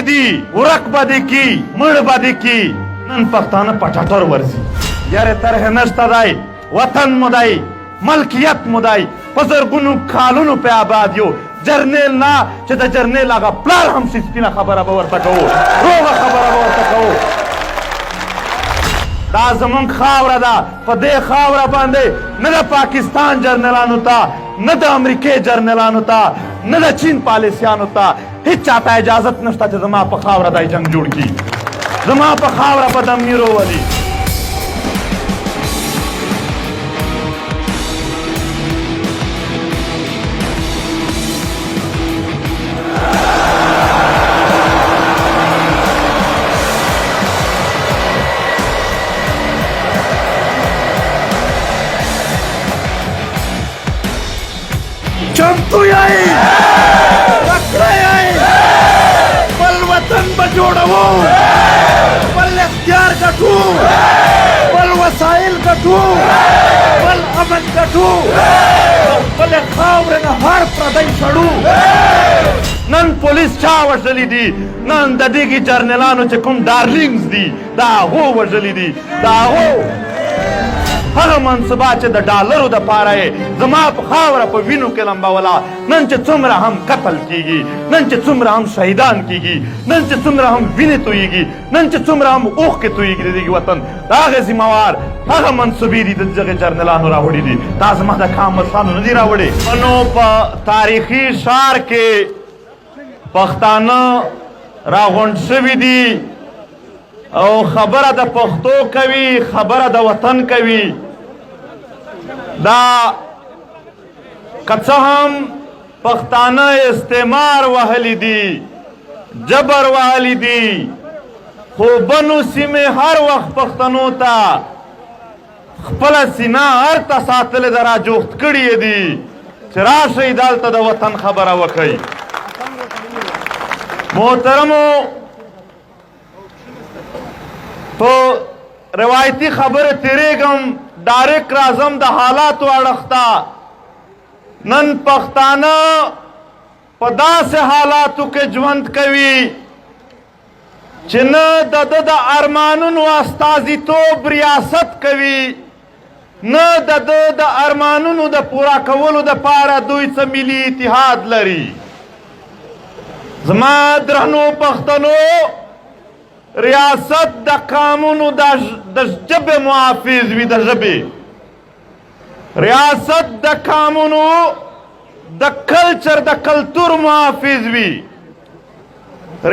دي ورک بدی کی مړ بدی کی نن پښتانه پټاټر ورزي یاره طرح نشته دی وطن مو دی ملکیت مو دی په زرګونو کالونو په آباد یو جرنیل نه چې د جرنیل هغه پلار هم شي سپینه خبره به ورته کوو روغه خبره به ورته کوو دا زمونږ خاوره ده په دې خاوره باندې نه د پاکستان جرنیلانو ته نه د امریکې جرنیلانو ته نه د چین پالیسیانو ته هیڅ چاته اجازت نشته چې زما په خاوره دا جنګ جوړ کړي زما په خاوره به دم نیرو ولي چمتو یای تکړه یای بل وطن به جوړوو بل اختیار ګټو بل وسایل ګټو بل امن ګټو بل خاورې نه هر پردی شړو نن پولیس چا وژلي دي نن د دغې جرنیلانو چې کوم ډارلینګز دي د هغو وژلي دي د هغو هغه منصبات چې د ډالرو دپاره یې زما په خاوره په وینو کې لمبوله نن چې څومره هم قتل کیږي نن چې څومره هم شهیدان کیږي نن چې څومره هم وینې تویږي نن چې څومره هم اوښکې تویږي د دغې وطن د هغې ذمهوار هغه منصبې دي د دغې جرنیلانو راوړي دي دا زما د کام مشرانو نه دي راوړي نو په تاریخي ښار کې پښتانه راغونډ شوي دي او خبره د پښتو کوي خبره د وطن کوي دا که څه هم پښتانه استعمار وهلی دي جبر وهلی دي خو بنو سیمې هر وخت پښتنو ته خپله سینه هرته ساتلې ده راجوخت کړي دي چې راشئ دلته د وطن خبره وکئ محترمو تو روایتی خبر تیریږم ډایرک راځم د حالاتو اړخته نن پښتانه په داسې حالاتو کې ژوند کوي چې نه د ده د ارمانونو استازیتوب ریاست کوي نه د ده د ارمانونو د پوره کولو دپاره دوی څه ملي اتحاد لري زما درنو پښتنو ریاست د قانونو د ژبې محافظ وي د ژبې ریاست د قانونو د کلچر د کلتور محافظ وي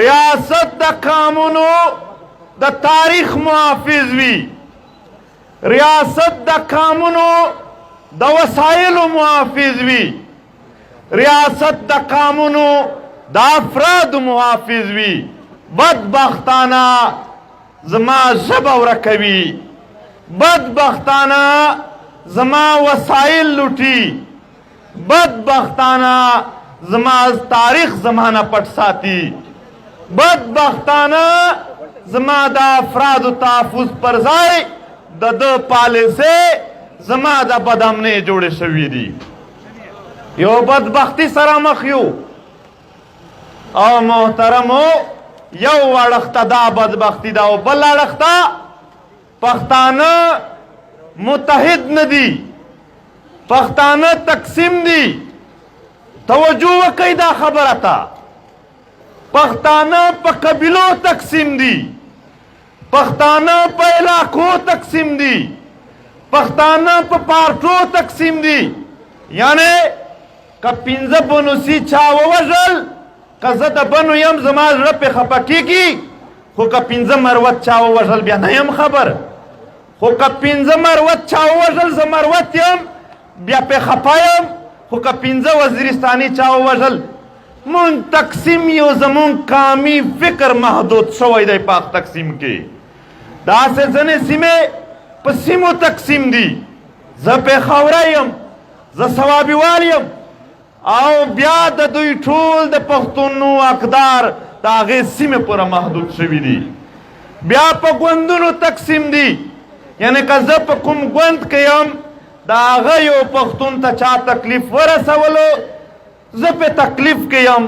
ریاست د قانونو د تاریخ محافظ وي ریاست د قانونو د وسایلو محافظ وي ریاست د قانونو د افرادو محافظ وي بدبختانه زما ژبه ورکوي بدبختانه زما وسایل لوټي بدبختانه زما تاریخ زمانه پټ ساتي بدبختانه زما د افرادو تحفظ پر ځای د ده پالیسۍ زما د بدامنۍ جوړې شوي دي یو بدبختي سره مخ یو او محترمو یو اړخته دا بدبختی ده او بل اړخته پښتانه متحد نه دي پښتانه تقسیم دي توجه وکئ دا خبره ته پښتانه په قبیلو تقسیم دي پښتانه په علاقو تقسیم دي پښتانه په پارټو تقسیم دي یعنی که پنځه بنوسي چا ووژل که زه د بنو یم زما زړه پې خفه کېږي خو که پنځه مروت چا ووژل بیا نه یم خبر خو که پنځه مروت چا ووژل زه مروت یم بیا پې خفه یم خو که پنځه وزیرستاني چا ووژل مونږ تقسیم یو زمونږ قامي فکر محدود شوی دی په تقسیم کې داسې ځینې سیمې په سیمو تقسیم دي زه پېښوری یم زه صوابیوال یم او بیا د دوی ټول د پښتونو اقدار د هغې سیمې پوره محدود شوي دي بیا په ګوندونو تقسیم دي یعنی که زه په کوم ګوند کې یم د هغه یو پښتون ته چا تکلیف ورسولو زه پې تکلیف کې یم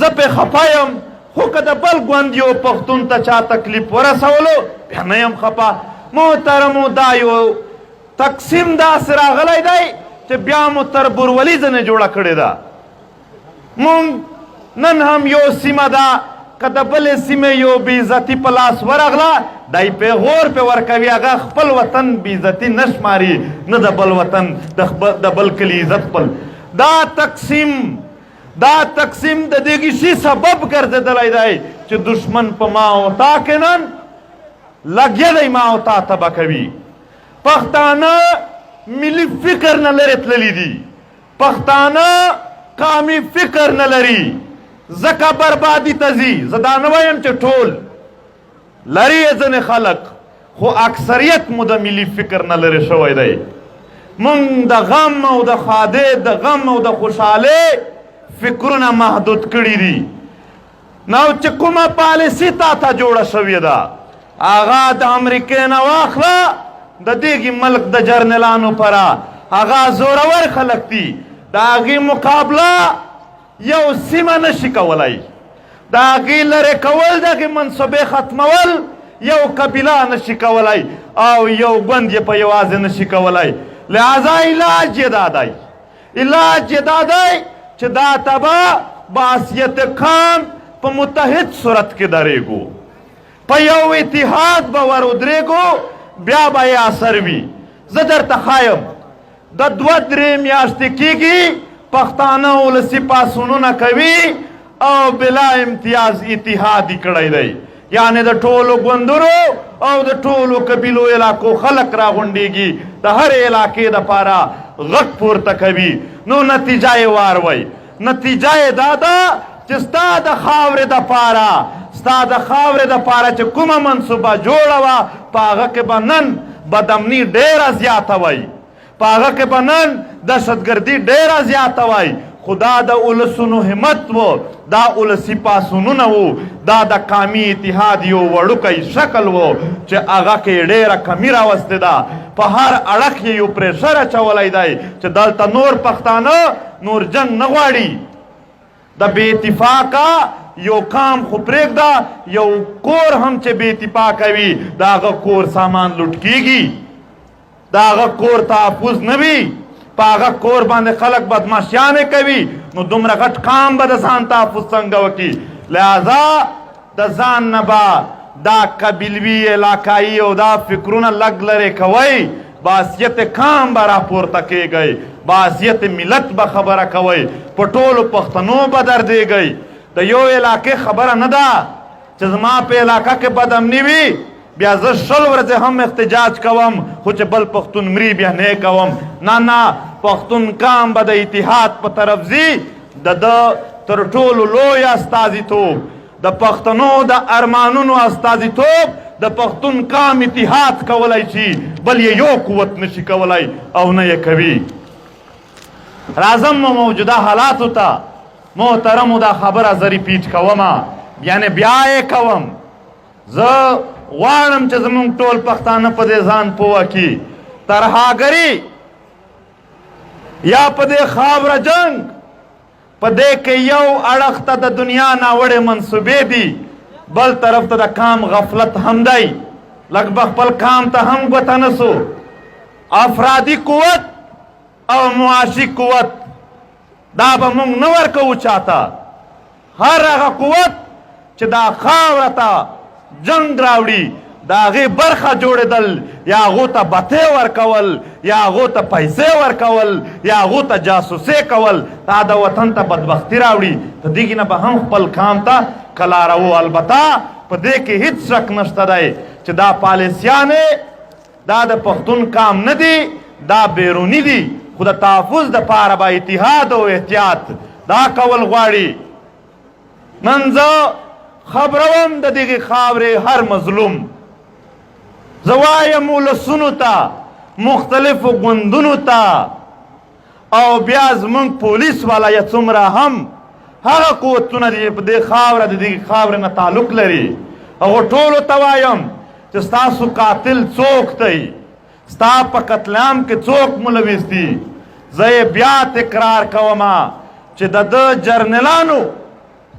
زه پې خفه یم خو که د بل ګوند یو پښتون ته چا تکلیف ورسولو بیا نه یم خفه. محترمو دا یو تقسیم داسې راغلی دی چې بیا مو تر بورولي ځنې جوړه کړې ده. مونږ نن هم یو سیمه ده که د بلې سیمې یو بېعزتي په لاس ورغله دی پیغور پې ورکوي هغه خپل وطن بېعزتي نه شماري نه د بل وطن د بل کلي عزت خپل. دا تقسیم د دغې شي سبب ګرځېدلی دی چې دشمن په ما او تا کې نن لګیا دی ما او تا تبه کوي. پښتانه ملي فکر نه لرې تللي دي. پښتانه قامي فکر نه لري ځکه بربادي ته ځي. زه دا نه وایم چې ټول لري یې ځینې خلک خو اکثریت مو د ملي فکر نه لرې شوی دی. مونږ د غم او د ښادۍ د غم او د خوشحالۍ فکرونه محدود کړي دي. نو چې کومه پالیسي تا ته جوړه شوې ده هغه د امریکې نه واخله د دېږي ملک د جرنیلانو پره هغه زورور خلک دي. د هغې مقابله یو سیمه نشي کولی. د هغې لرې کول د هغې منصوبې ختمول یو قبیله نشي کولی او یو ګوند یې په یوازې نشي کولی. لہذا علاج یې دا دی چې دا ته به بحثیت قام په متحد صورت کې درېږو په یو اتحاد به ور ودرېږو بیا به یې اثر وي. زه درته ښایم د 2-3 میاشتې کېږي پښتانه ولسي پاڅونونه کوي او بلا امتیاز اتحاد یې کړی دی. یعنې د ټولو ګوندونو او د ټولو قبیلو علاقو خلک راغونډېږي د هرې علاقې دپاره غږ پورته کوي. نو نتیجه یې واروئ. نتیجه یې دا ده چې ستا د خاورې دپاره چې کومه منصوبه جوړه وه په هغه کې به نن بدامني ډېره زیاته وی. په هغه کې به نن دهشتګردي ډېره زیاته وی. خو دا د ولسونو همت و دا ولسي پاڅونونه وو دا د قامي اتحاد یو وړوکی شکل و چې هغه کې ډېره کمي راوستې ده. په هر اړخ یې یو پریشر اچولی دی چې دلته نور پښتانه نور جنګ نه غواړي. د بې اتفاقه یو قام خو پرېږده یو کور هم چې بې اتفاقه وي د هغه کور سامان لوټ کېږي. د هغه کور تحفظ نه وي. په هغه کور باندې خلک بدماشیانې کوي. نو دومره غټ قام به د ځان تحفظ څنګه وکړي؟ لہذا د ځان نه به دا قبیلوي علاقایي او دا فکرونه لږ لرې کوئ. بحثیت قام به راپورته کېږئ. بحثیت ملت به خبره کوئ. په ټولو پښتنو به دردېږئ. د یو علاقې خبره نه ده چې زما په علاقه کې بدامني وي بیا زه 20 ورځې هم احتجاج کوم خو چې بل پښتون مري بیا نه کوم. نه پښتون قام به د اتحاد په طرف ځي. د ده تر ټولو لوی استازیتوب د پښتنو د ارمانونو استازیتوب د پښتون قام اتحاد کولی شي بل یې یو قوت نشي کولی او نه یې کوي. راځم موجوده حالاتو ته. محترمو دا خبره زه ریپیټ کومه یعنې بیا یې کوم. زه غواړم چې زمونږ ټول پښتانه په دې ځان پوه کړي. ترهاګري یا په دې خاوره جنګ په دې کې یو اړخ ته د دنیا ناوړې منصوبې دي بل طرف ته د قام غفلت هم دی. لږ به خپل قام ته هم ګوته نسو. افرادي قوت او معاشي قوت دا به مونږ نه ورکوو چاته. هر هغه قوت چې دا خاوره ته جنگ راوړي د هغې برخه جوړېدل یا هغو ته بتۍ ورکول یا هغو ته پیسې ورکول یا هغو ته جاسوسۍ کول دا د وطن ته بدبختي راوړي. د دېږې نه به هم خپل قام ته کلاروو. البته په دې کې هیڅ شک نشته دی چې دا پالیسیانې دا د پښتون قام نه دي دا بیروني دي. خو د تحفظ دپاره به اتحاد او احتیاط دا کول غواړي. نن زه خبروم د دغې خاورې هر مظلوم. زه وایم ولسونو ته مختلفو ګوندونو ته او بیا زمونږ پولیس والا یا څومره هم هغه قوتونه دي په دې خاوره د دغې خاورې نه تعلق لري هغو ټولو ته وایم چې ستاسو قاتل څوک دی. ستا په قتل عام کې څوک ملوث دي. زه یې بیا تکرار کومه چې د ده جرنیلانو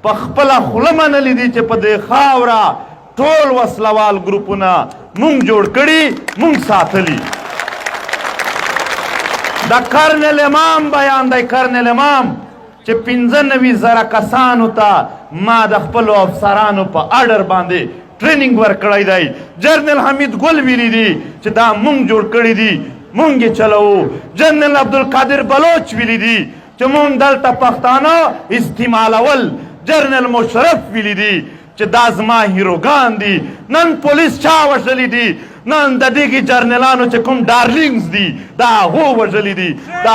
په خپله خوله منلي دي چې په دې خاوره ټول وسلوال ګروپونه مونږ جوړ کړي مونږ ساتلي. د کرنل امام بیان دی، کرنل امام چې 95,000 کسانو ته ما د خپلو افسرانو په اډر باندې ټریننګ ورکړی دی. جنرال حمید ګل ویلي دي چې دا مونږ جوړ کړي دي مونږ یې چلوو. جنرال عبدالقادر بلوچ ویلي دي چې مونږ دلته پښتانه استعمالول. جنرال مشرف ویلي دي چې دا زما هیروګان دي. نن پولیس چا وژلي دي؟ نن د دغې جرنیلانو چې کوم ډارلینګز دي د هغو وژلي دي، د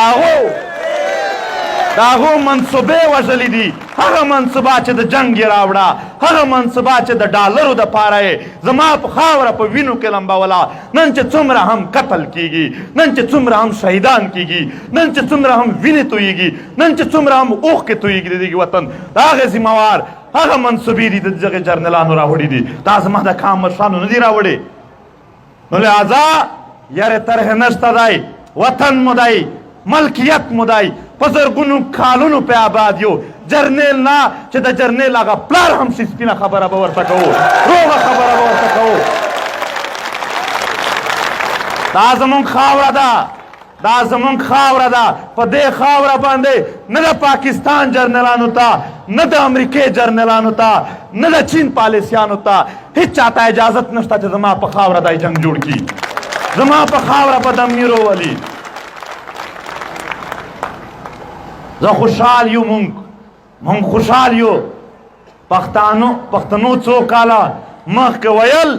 هغو منصوبې وژلي دي. هغه منصوبه چې د جنګ یې راوړه، هغه منصوبه چې د ډالرو دپاره یې زما په خاوره په وینو کې لمبوله. نن چې څومره هم قتل کیږي، نن چې څومره هم شهیدان کیږي، نن چې څومره هم وینې تویږي، نن چې څومره هم اوښکې تویږي د دغې وطن، د هغې ذمهوار هغه منصوبې دي د دغې جرنیلانو راوړي دي. دا زما د کام مشرانو نه دي راوړي. نو لہذا یارې طرح نشته دی، وطن مو دی، ملکیت مو دی، په زرګونو کالونو پې آباد یو. جرنیل نه چې د جرنیل هغه پلار هم شي سپینه خبره به ورته کوو، روغه خبره به ورته کوو. دا زمونږ خاوره ده، دا زمونږ خاوره ده. په دې خاوره باندې نه د پاکستان جرنیلانو ته، نه د امریکې جرنیلانو ته، نه د چین پالیسیانو ته هیڅ چاته اجازت نشته چې زما په خاوره دا جنګ جوړ کړي، زما په خاوره به دم نه راولي. زه خوشحال یو، مونږ خوشحال یو. پښتنو څو کاله مخکې ویل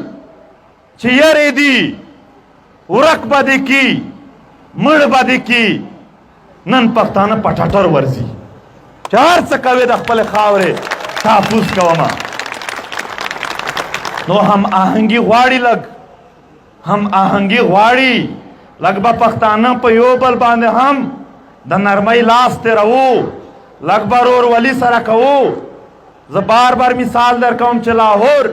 چې یارې دي ورک به دې کي مړ به دې کي. نن پښتانه په ټټر ورځي چې هر څه کوې د خپلې خاورې تحفظ کومه. نو هم آهنګي غواړي، هم آهنګي غواړي. لږ به پښتانه په یو بل باندې هم د نرمۍ لاس تېروو، لږ به ورورولي سره کوو. زه بار بار مثال در کوم چې لاهور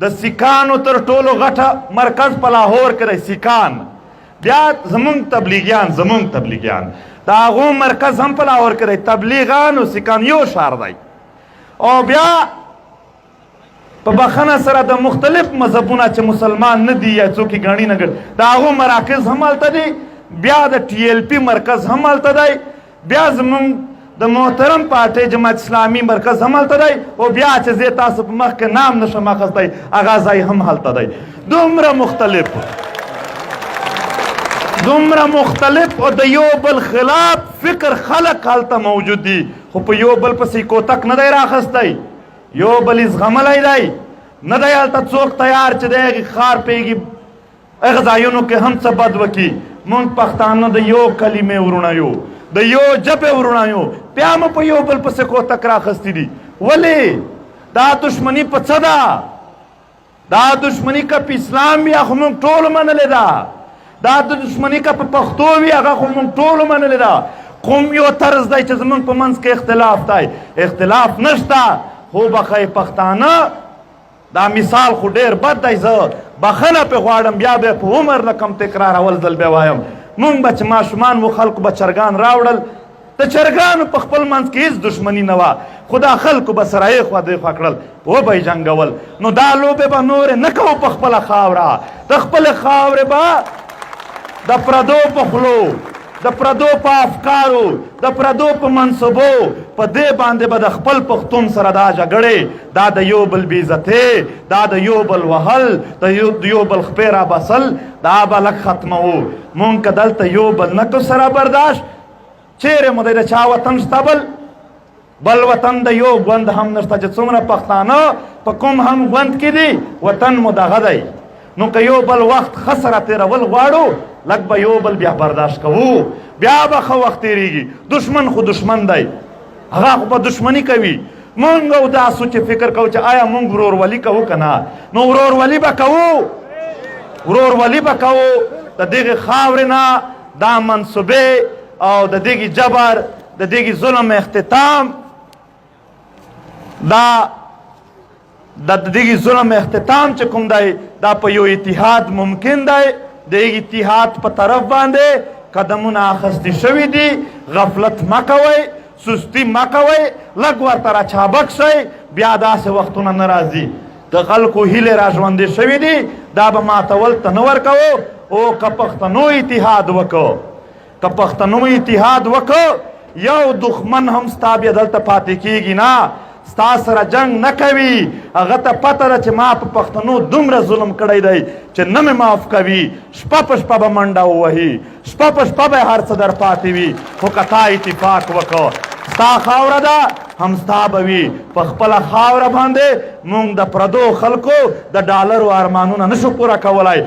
د سیکانو تر ټولو غټه مرکز په لاهور کې دی، سیکان. بیا زمونږ تبلیغیان د هغو مرکز هم په لاهور کې دی. تبلیغان او سیکان یو شار دی. او بیا په بخښنه سره د مختلف مذهبونه چې مسلمان نه دي یا څوک یې ګڼي نه ګڼي د هغو مراکز هم هلته دي. بیا د TLP مرکز هم هلته دی. بیا زمونږ د محترم پارټۍ جماعت اسلامي مرکز هم هلته دی. او بیا چې زه تاسو په مخ کې نام نشم اخیستی هغه ځای هم هلته دی. دومره مختلف او د یو بل خلاف فکر خلق هلته موجود دي، خو په یو بل پسې کوتک نه دی راخستی، یو بل یې زغملی دی. نه دی هلته څوک تیار چې د هغې ښار پرېږي هغه ځایونو کې هم څه بد وکړي. مونږ پښتانه د یو کلمې ورونه یو، د یو ژبې ورونه یو، بیا مو په یو بل پسې کوتک راخستی دي. ولې؟ دا دشمني په څه ده؟ دا دشمني که په اسلام وي خو مونږ ټولو منلې ده. دا د دشمني که په پښتو وي هغه خو مونږ ټولو منلې ده. کوم یو طرز دی چې زمونږ په منځ کې اختلاف دی؟ اختلاف نشته. خو بخی پښتانه دا مثال خو ډېر بد دی. زه بخښنه پې غواړم، بیا به په عمر نه کم تکرارول ځل بیا وایم. مونږ به چې ماشومان و خلکو به چرګان راوړل، د چرګانو په خپل منځ کې هېڅ دښمني نه وه، خو دا خلکو به سره یې خوا دېخوا کړل، وبه یې جنګول. نو دا لوبې به نورې نه کوو په خپله خاوره. د خپلې خاورې به د پردو په خولو، د پردو په افکارو، د پردو په منصبو په دې باندې به د خپل پښتون سره دا جګړې، دا د یو بل بېعزتۍ، دا د یو بل وهل، د یو بل خپې رابسل، دا به لږ ختموو. مونږ که دلته یو بل نه کړو سره برداشت، چیرې مو دی د چا وطن شته بل وطن د یو ګوند هم نشته چې څومره پښتانه په کوم هم ګوند کې دي وطن مو دغه دی. نو که یو بل وخت ښه سره تېرول غواړو لږ به یو بل بیا برداشت کوو، بیا به ښه وخت تېرېږي. دشمن خو دشمن دی، هغه خو به دشمني کوي. مونږ او دا سوچ فکر کوو چې آیا مونږ ورورولي کوو که نه؟ نو ورورولي به کوو، ورورولي به کوو. د دغې خاورې نه دا منصوبې او د دغې جبر، د دغې ظلم اختتام، دا د دغې ظلم اختتام چې کوم دی دا په یو اتحاد ممکن دی. د اتحاد په طرف باندې قدمونه اخیستې شوي دي. غفلت مه کوئ، سستی مه کوئ لږ ورته راچابک شئ بیا داسې وختونه نه راځي د خلکو هیلې را ژوندې شوي دي دا به ماتول ته نه ورکوو او که پښتنو اتحاد وکړو که پښتنو اتحاد وکړو یو دښمن هم ستا بیا دلته پاتې کیږي نه ستا سره جنگ نه کوي هغه ته پته ده چې ما په پښتنو دومره ظلم کړی دی چې نه مې معاف کوي شپه په شپه به منډه ووهي شپه په شپه به هر څه در پاتې وي خو که تا اتفاق وکړو ستا خاوره ده هم ستا به وي په خپله خاوره باندې موږ د پردو خلکو د ډالرو ارمانونه نشو پوره کولی